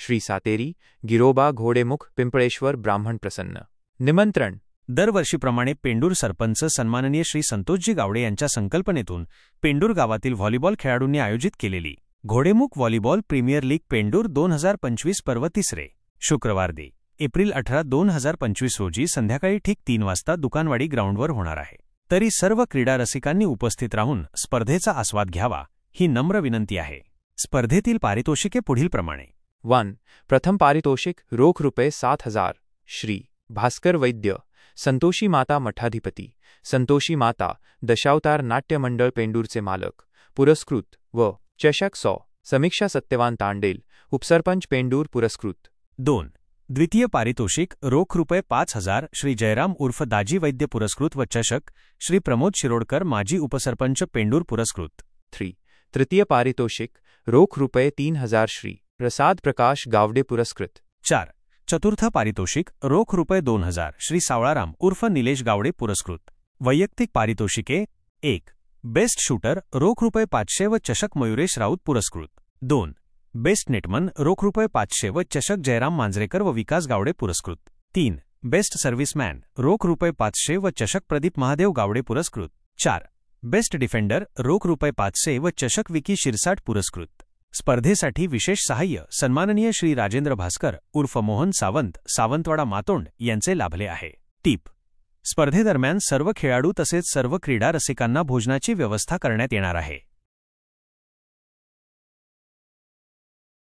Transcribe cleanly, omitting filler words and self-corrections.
श्री सातेरी, गिरोबा घोडेमुख, पिंपळेश्वर ब्राह्मण प्रसन्न. निमंत्रण. दरवर्षीप्रमाणे पेंडूर सरपंच सन्माननीय श्री संतोषजी गावडे यांच्या संकल्पनेतून पेंडूर गावातील व्हॉलीबॉल खेळाडूंनी आयोजित केलेली Ghodemukh volleyball premier league Pendur 2025 पर्व तिसरे शुक्रवार दि. एप्रिल 18, 2025 रोजी संध्याकाळी ठीक 3 वाजता दुकानवाडी ग्राउंडवर होणार आहे. तरी सर्व क्रीडा रसिकांनी उपस्थित राहून स्पर्धेचा आस्वाद घ्यावा ही नम्र विनंती आहे. स्पर्धेतील पारितोषिके पुढीलप्रमाणे. 1. प्रथम पारितोषिक रोख ₹7,000 श्री भास्कर वैद्य, संतोषी माता मठाधिपती, संतोषी माता दशावतार नाट्य मंडळ पेंडूरचे मालक, पुरस्कृत व चषक 100. समीक्षा सत्यवान तांडेल, उपसरपंच पेंडूर पुरस्कृत. 2. द्वितीय पारितोषिक रोख ₹5,000 श्री जयराम उर्फ दाजी वैद्य पुरस्कृत व चषक श्री प्रमोद शिरोडकर माजी उपसरपंच पेंडूर पुरस्कृत. 3. तृतीय पारितोषिक रोख ₹3,000 श्री प्रसाद प्रकाश गावडे पुरस्कृत. 4. चतुर्थ पारितोषिक रोख ₹2,000 श्री सावळाराम उर्फ निलेश गावडे पुरस्कृत. वैयक्तिक पारितोषिके. 1. बेस्ट शूटर रोख ₹500 व चषक मयुरेश राऊत पुरस्कृत. 2. बेस्ट नेटमन रोख ₹500 व चषक जयराम मांजरेकर व विकास गावडे पुरस्कृत. 3. बेस्ट सर्व्हिसमॅन रोख ₹500 व चषक प्रदीप महादेव गावडे पुरस्कृत. 4. बेस्ट डिफेंडर रोख ₹500 व चषक विकी शिरसाट पुरस्कृत. स्पर्धेसाठी विशेष सहाय्य सन्माननीय श्री राजेंद्र भास्कर उर्फ मोहन सावंत, सावंतवाडा मातोंड यांचे लाभले आहे. टीप. स्पर्धेदरम्यान सर्व खेळाडू तसेच सर्व क्रीडा रसिकांना भोजनाची व्यवस्था करण्यात येणार आहे.